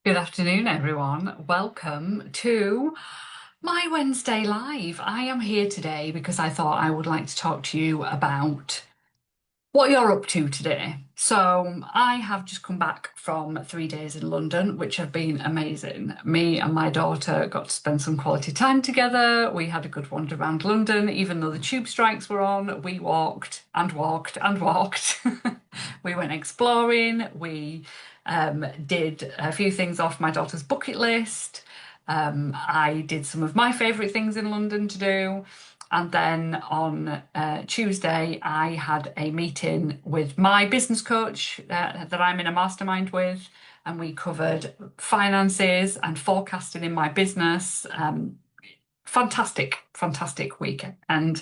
Good afternoon, everyone. Welcome to my Wednesday Live. I am here today because I thought I would like to talk to you about what you're up to today. So, I have just come back from 3 days in London, which have been amazing. Me and my daughter got to spend some quality time together. We had a good wander around London, even though the tube strikes were on. We walked and walked and walked. We went exploring. We did a few things off my daughter's bucket list. I did some of my favourite things in London to do. And then on Tuesday, I had a meeting with my business coach that I'm in a mastermind with, and we covered finances and forecasting in my business. Fantastic, fantastic week. And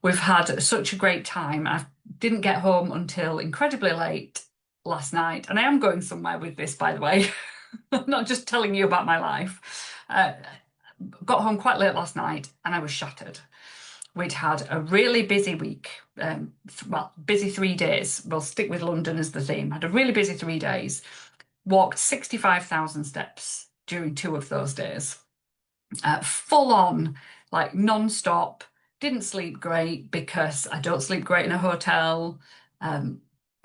we've had such a great time. I didn't get home until incredibly late last night, and I am going somewhere with this, by the way. I'm not just telling you about my life. Got home quite late last night, and I was shattered. We'd had a really busy week. Busy 3 days. We'll stick with London as the theme. Had a really busy 3 days. Walked 65,000 steps during 2 of those days. Full on, like non-stop. Didn't sleep great because I don't sleep great in a hotel.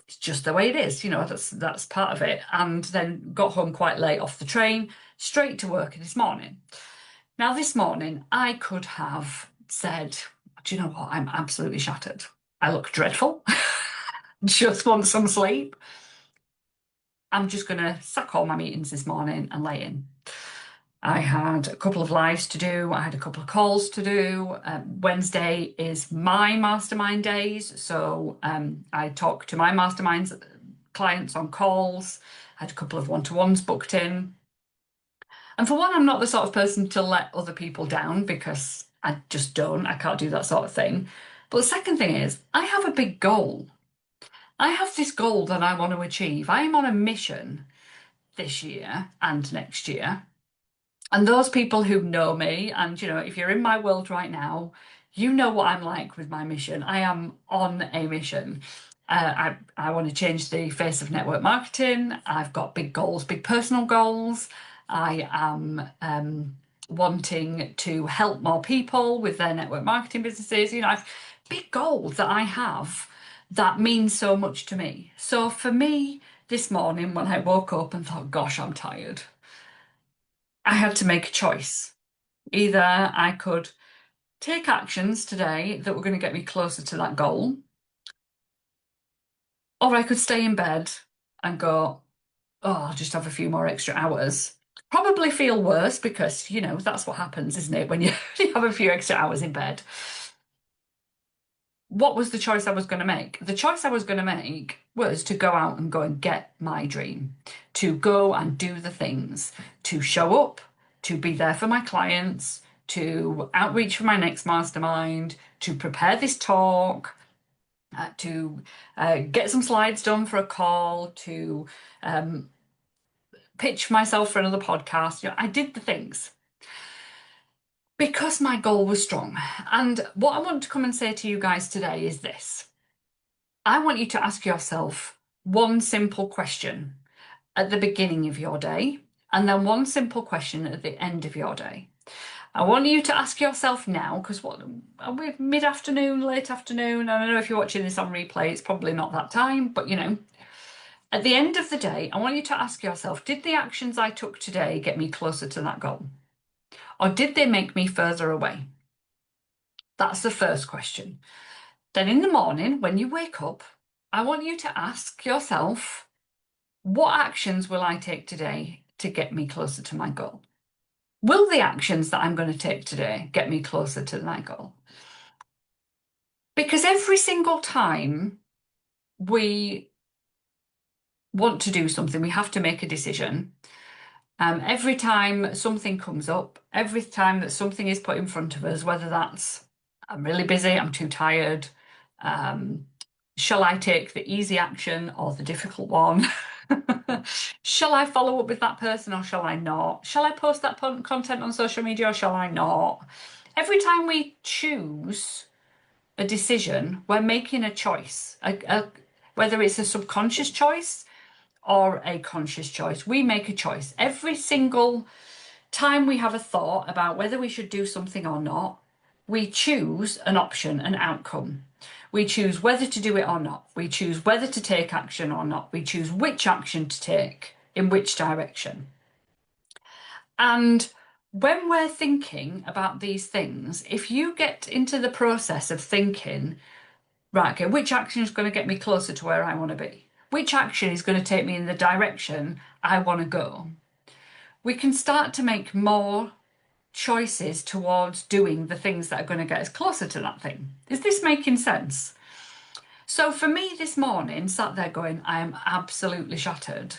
It's just the way it is, that's part of it. And then got home quite late off the train, straight to work this morning. Now, this morning, I could have said, do you know what? I'm absolutely shattered. I look dreadful. Just want some sleep. I'm just going to sack all my meetings this morning and lay in. I had a couple of lives to do. I had a couple of calls to do. Wednesday is my mastermind days. So I talk to my masterminds clients on calls. I had a couple of one-to-ones booked in. And for one, I'm not the sort of person to let other people down because I just don't. I can't do that sort of thing. But the second thing is, I have a big goal. I have this goal that I want to achieve. I am on a mission this year and next year. And those people who know me, and if you're in my world right now, you know what I'm like with my mission. I am on a mission. I want to change the face of network marketing. I've got big goals, big personal goals. I am wanting to help more people with their network marketing businesses. I've big goals that I have that mean so much to me. So for me, this morning when I woke up and thought, gosh, I'm tired, I had to make a choice. Either I could take actions today that were going to get me closer to that goal, or I could stay in bed and go, oh, I'll just have a few more extra hours. Probably feel worse because, that's what happens, isn't it, when you, you have a few extra hours in bed. What was the choice I was going to make? The choice I was going to make was to go out and go and get my dream, to go and do the things, to show up, to be there for my clients, to outreach for my next mastermind, to prepare this talk, to get some slides done for a call, to pitch myself for another podcast. I did the things because my goal was strong. And what I want to come and say to you guys today is this. I want you to ask yourself one simple question at the beginning of your day, and then one simple question at the end of your day. I want you to ask yourself now, because what are we, mid-afternoon, late afternoon? I don't know if you're watching this on replay, it's probably not that time, but at the end of the day, I want you to ask yourself, did the actions I took today get me closer to that goal? Or did they make me further away? That's the first question. Then in the morning, when you wake up, I want you to ask yourself, what actions will I take today to get me closer to my goal? Will the actions that I'm going to take today get me closer to my goal? Because every single time we want to do something, we have to make a decision. Every time something comes up, every time that something is put in front of us, whether that's I'm really busy, I'm too tired, shall I take the easy action or the difficult one? Shall I follow up with that person or shall I not? Shall I post that content on social media or shall I not? Every time we choose a decision, we're making a choice, whether it's a subconscious choice or a conscious choice. We make a choice. Every single time we have a thought about whether we should do something or not, we choose an option, an outcome. We choose whether to do it or not. We choose whether to take action or not. We choose which action to take in which direction. And when we're thinking about these things, if you get into the process of thinking, right, okay, which action is going to get me closer to where I want to be? Which action is going to take me in the direction I want to go? We can start to make more choices towards doing the things that are going to get us closer to that thing. Is this making sense? So for me this morning, sat there going, I am absolutely shattered.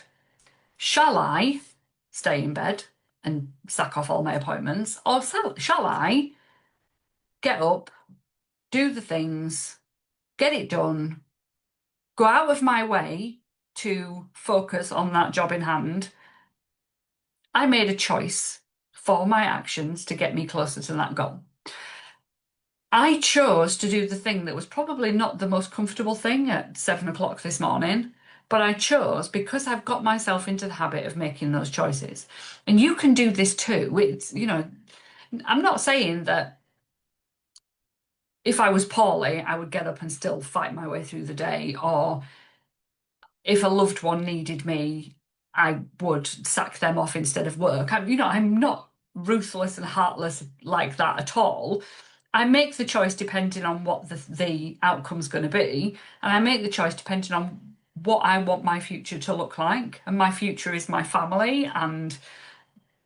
Shall I stay in bed and sack off all my appointments, or shall I get up, do the things, get it done, go out of my way to focus on that job in hand? I made a choice for my actions to get me closer to that goal. I chose to do the thing that was probably not the most comfortable thing at 7 o'clock this morning, but I chose because I've got myself into the habit of making those choices. And you can do this too. I'm not saying that if I was poorly, I would get up and still fight my way through the day, or if a loved one needed me, I would sack them off instead of work. I'm not ruthless and heartless like that at all. I make the choice depending on what the outcome's going to be, and I make the choice depending on what I want my future to look like. And my future is my family and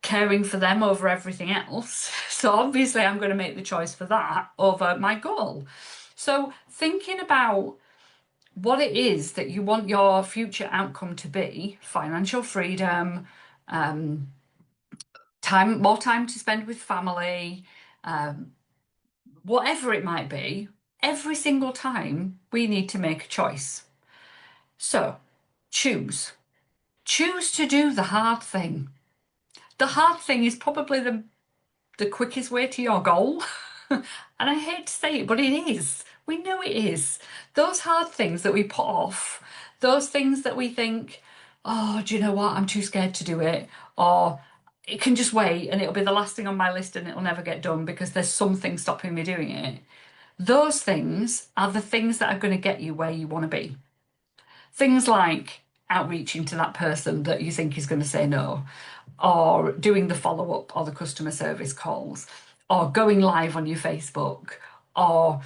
caring for them over everything else. So obviously, I'm going to make the choice for that over my goal. So thinking about what it is that you want your future outcome to be, financial freedom, more time to spend with family, whatever it might be, every single time we need to make a choice. So choose. Choose to do the hard thing. The hard thing is probably the quickest way to your goal. And I hate to say it, but it is. We know it is. Those hard things that we put off, those things that we think, oh, do you know what? I'm too scared to do it. Or it can just wait and it'll be the last thing on my list and it'll never get done because there's something stopping me doing it. Those things are the things that are going to get you where you want to be. Things like outreaching to that person that you think is going to say no, or doing the follow up or the customer service calls, or going live on your Facebook, or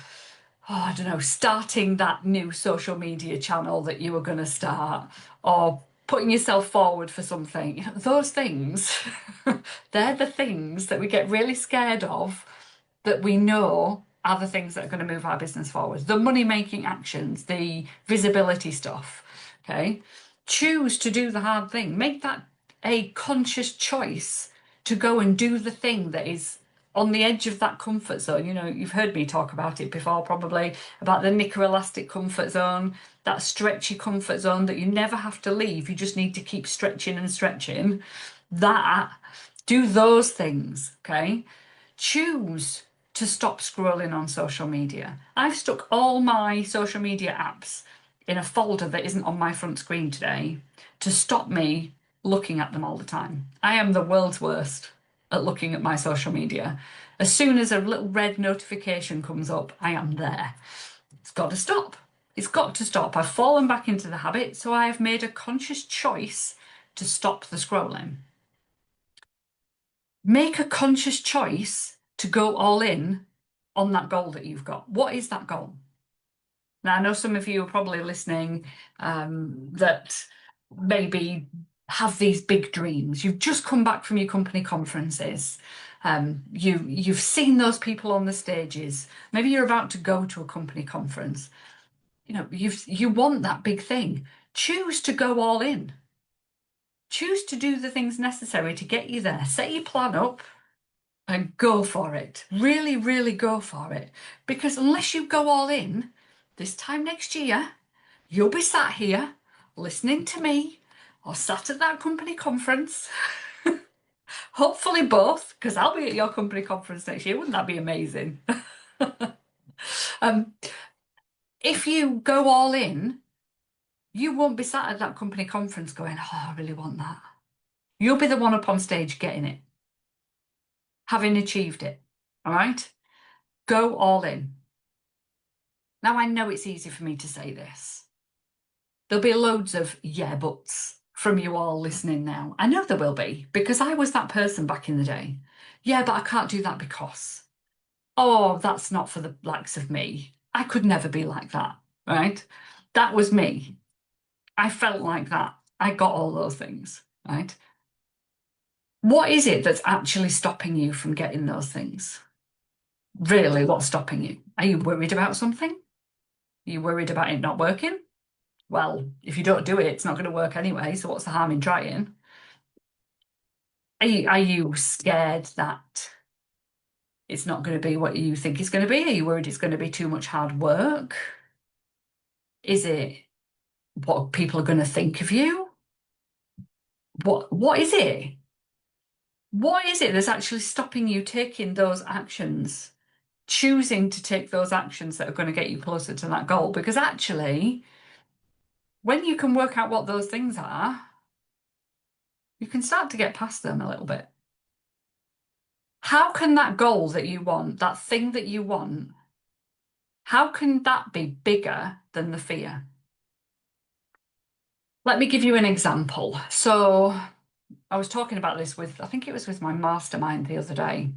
I don't know, starting that new social media channel that you were going to start, or putting yourself forward for something. Those things, they're the things that we get really scared of that we know are the things that are going to move our business forward. The money making actions, the visibility stuff. Okay. Choose to do the hard thing. Make that a conscious choice to go and do the thing that is on the edge of that comfort zone. You've heard me talk about it before, probably, about the knicker elastic comfort zone, that stretchy comfort zone that you never have to leave. You just need to keep stretching and stretching. Do those things, okay? Choose to stop scrolling on social media. I've stuck all my social media apps in a folder that isn't on my front screen today to stop me looking at them all the time. I am the world's worst at looking at my social media. As soon as a little red notification comes up, I am there. It's got to stop. It's got to stop. I've fallen back into the habit, so I have made a conscious choice to stop the scrolling. Make a conscious choice to go all in on that goal that you've got. What is that goal? Now, I know some of you are probably listening that maybe have these big dreams. You've just come back from your company conferences. You've seen those people on the stages. Maybe you're about to go to a company conference. You want that big thing. Choose to go all in. Choose to do the things necessary to get you there. Set your plan up and go for it. Really, really go for it. Because unless you go all in, this time next year, you'll be sat here listening to me or sat at that company conference. Hopefully both, because I'll be at your company conference next year. Wouldn't that be amazing? um, if you go all in, You won't be sat at that company conference going, oh, I really want that. You'll be the one up on stage getting it, having achieved it. All right? Go all in. Now, I know it's easy for me to say this. There'll be loads of yeah buts from you all listening now. I know there will be because I was that person back in the day. Yeah, but I can't do that because, oh, that's not for the likes of me. I could never be like that, right? That was me. I felt like that. I got all those things, right? What is it that's actually stopping you from getting those things? Really, what's stopping you? Are you worried about something? Are you worried about it not working? Well, if you don't do it, it's not going to work anyway. So what's the harm in trying? Are you scared that it's not going to be what you think it's going to be? Are you worried it's going to be too much hard work? Is it what people are going to think of you? What is it? What is it that's actually stopping you taking those actions, choosing to take those actions that are going to get you closer to that goal? Because actually, when you can work out what those things are, you can start to get past them a little bit. How can that goal that you want, that thing that you want, how can that be bigger than the fear? Let me give you an example. So I was talking about this with, I think it was with my mastermind the other day.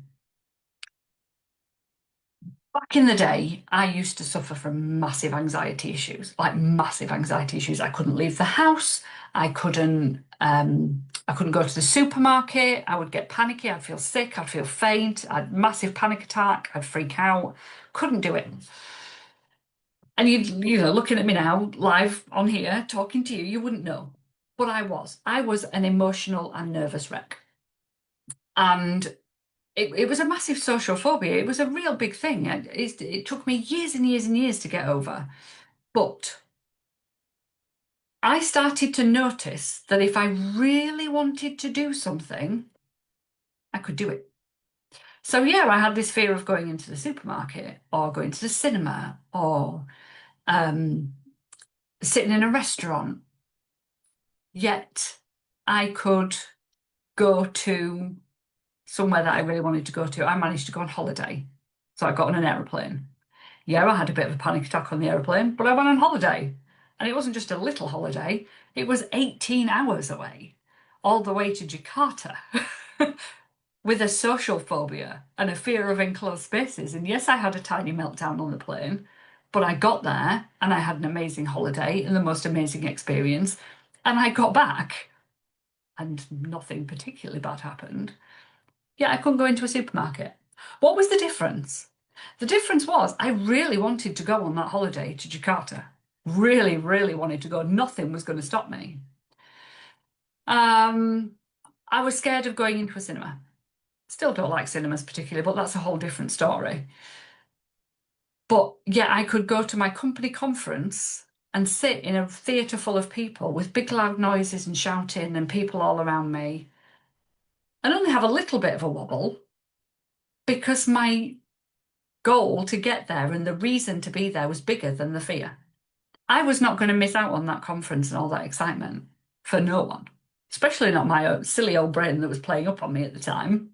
Back in the day, I used to suffer from massive anxiety issues, like massive anxiety issues. I couldn't leave the house. I couldn't go to the supermarket. I would get panicky. I'd feel sick. I'd feel faint. I'd massive panic attack. I'd freak out. Couldn't do it. And you know, looking at me now, live on here, talking to you, you wouldn't know. But I was. I was an emotional and nervous wreck. And it was a massive social phobia. It was a real big thing. It took me years and years and years to get over. But I started to notice that if I really wanted to do something, I could do it. So yeah, I had this fear of going into the supermarket or going to the cinema or um, sitting in a restaurant. Yet I could go to somewhere that I really wanted to go to. I managed to go on holiday. So I got on an aeroplane. Yeah, I had a bit of a panic attack on the aeroplane, but I went on holiday. And it wasn't just a little holiday, it was 18 hours away, all the way to Jakarta, with a social phobia and a fear of enclosed spaces. And yes, I had a tiny meltdown on the plane, but I got there and I had an amazing holiday and the most amazing experience. And I got back and nothing particularly bad happened. Yeah, I couldn't go into a supermarket. What was the difference? The difference was I really wanted to go on that holiday to Jakarta. Really, really wanted to go. Nothing was going to stop me. Um, I was scared of going into a cinema. Still don't like cinemas particularly, but that's a whole different story. But yeah, I could go to my company conference and sit in a theatre full of people with big loud noises and shouting and people all around me and only have a little bit of a wobble because my goal to get there and the reason to be there was bigger than the fear. I was not going to miss out on that conference and all that excitement for no one, especially not my silly old brain that was playing up on me at the time.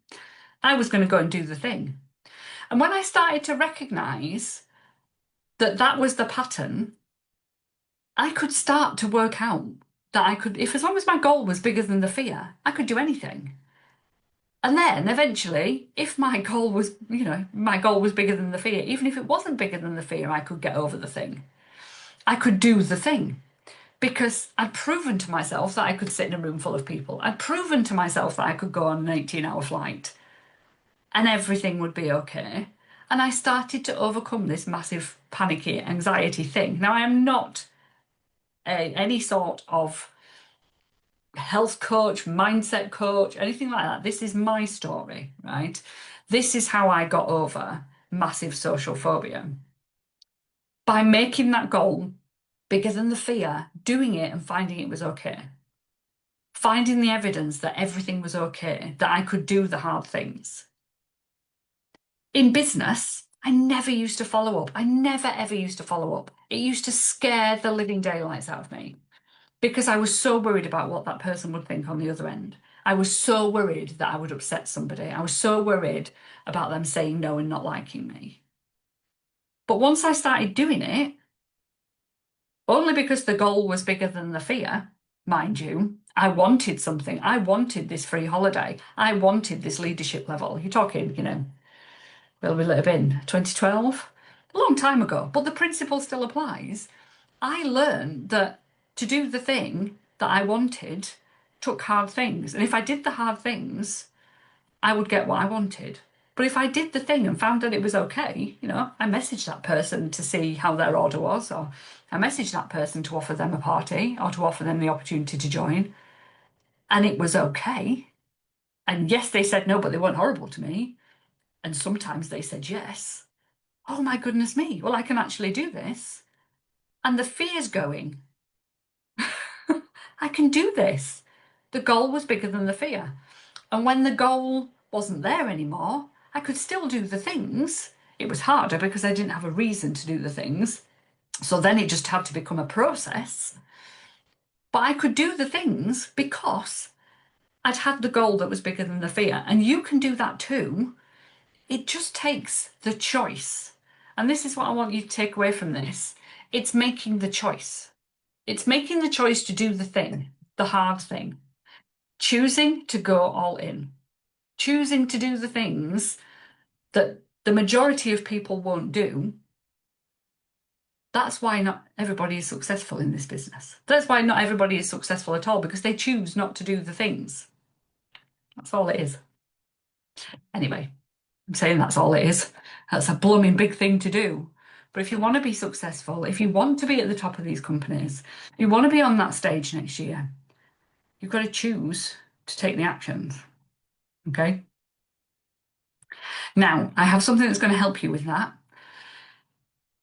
I was going to go and do the thing. And when I started to recognize that that was the pattern, I could start to work out that I could, if as long as my goal was bigger than the fear, I could do anything. And then eventually, if my goal was, my goal was bigger than the fear, even if it wasn't bigger than the fear, I could get over the thing. I could do the thing because I'd proven to myself that I could sit in a room full of people. I'd proven to myself that I could go on an 18-hour flight and everything would be okay. And I started to overcome this massive panicky anxiety thing. Now, I am not any sort of health coach, mindset coach, anything like that. This is my story, right? This is how I got over massive social phobia. By making that goal bigger than the fear, doing it and finding it was okay. Finding the evidence that everything was okay, that I could do the hard things. In business, I never used to follow up. I never ever used to follow up. It used to scare the living daylights out of me. because I was so worried about what that person would think on the other end. I was so worried that I would upset somebody. I was so worried about them saying no and not liking me. But once I started doing it, only because the goal was bigger than the fear, mind you, I wanted something. I wanted this free holiday. I wanted this leadership level. You're talking, where will it have been? 2012? A long time ago. But the principle still applies. I learned that to do the thing that I wanted took hard things. And if I did the hard things, I would get what I wanted. But if I did the thing and found that it was okay, I messaged that person to see how their order was, or I messaged that person to offer them a party or to offer them the opportunity to join, and it was okay. And yes, they said no, but they weren't horrible to me. And sometimes they said yes. Oh my goodness me, well, I can actually do this. And the fear's going. I can do this. The goal was bigger than the fear. And when the goal wasn't there anymore, I could still do the things. It was harder because I didn't have a reason to do the things. So then it just had to become a process. But I could do the things because I'd had the goal that was bigger than the fear. And you can do that too. It just takes the choice. And this is what I want you to take away from this. It's making the choice. It's making the choice to do the thing, the hard thing, choosing to go all in, choosing to do the things that the majority of people won't do. That's why not everybody is successful in this business. That's why not everybody is successful at all, because they choose not to do the things. That's all it is. Anyway, I'm saying that's all it is. That's a blooming big thing to do. But if you want to be successful, if you want to be at the top of these companies, you want to be on that stage next year, you've got to choose to take the actions. Okay? Now, I have something that's going to help you with that.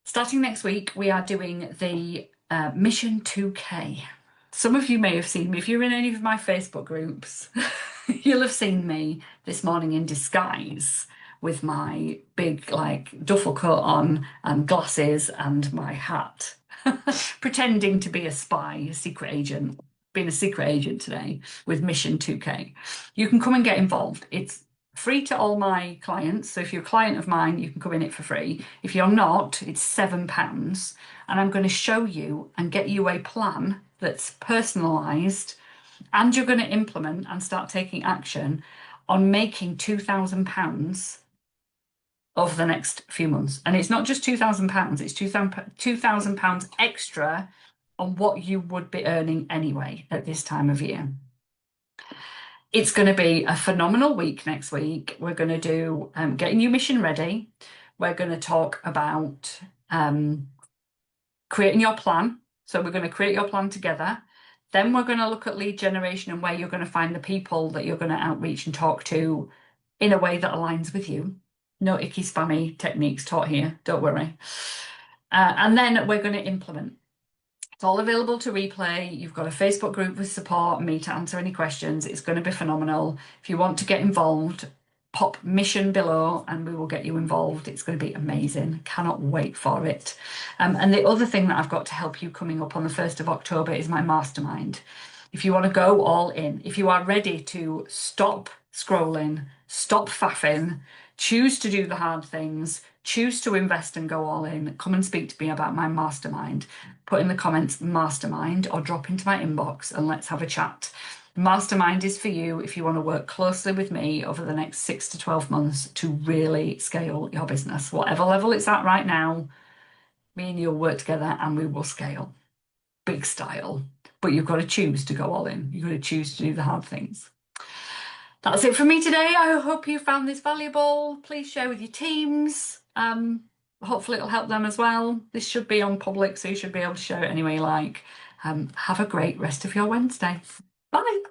Starting next week, we are doing the Mission 2K. Some of you may have seen me. If you're in any of my Facebook groups, you'll have seen me this morning in disguise with my big, duffel coat on and glasses and my hat, pretending to be a spy, a secret agent, being a secret agent today with Mission 2K. You can come and get involved. It's free to all my clients. So if you're a client of mine, you can come in it for free. If you're not, it's £7. And I'm going to show you and get you a plan that's personalised, and you're going to implement and start taking action on making £2,000 over the next few months. And it's not just £2,000, it's £2,000 extra on what you would be earning anyway at this time of year. It's going to be a phenomenal week next week. We're going to do getting you mission ready. We're going to talk about creating your plan. So we're going to create your plan together. Then we're going to look at lead generation and where you're going to find the people that you're going to outreach and talk to in a way that aligns with you. No icky spammy techniques taught here, don't worry. And then we're going to implement. It's all available to replay. You've got a Facebook group with support, me to answer any questions. It's going to be phenomenal. If you want to get involved, pop mission below and we will get you involved. It's going to be amazing. Cannot wait for it. And the other thing that I've got to help you coming up on the 1st of October is my mastermind. If you want to go all in, if you are ready to stop scrolling, stop faffing, choose to do the hard things, choose to invest and go all in, come and speak to me about my mastermind. Put in the comments mastermind or drop into my inbox and let's have a chat. Mastermind is for you if you want to work closely with me over the next 6 to 12 months to really scale your business. Whatever level it's at right now, me and you'll work together and we will scale. Big style. But you've got to choose to go all in. You've got to choose to do the hard things. That's it for me today. I hope you found this valuable. Please share with your teams. Hopefully it'll help them as well. This should be on public, so you should be able to share it any way you like. Have a great rest of your Wednesday. Bye.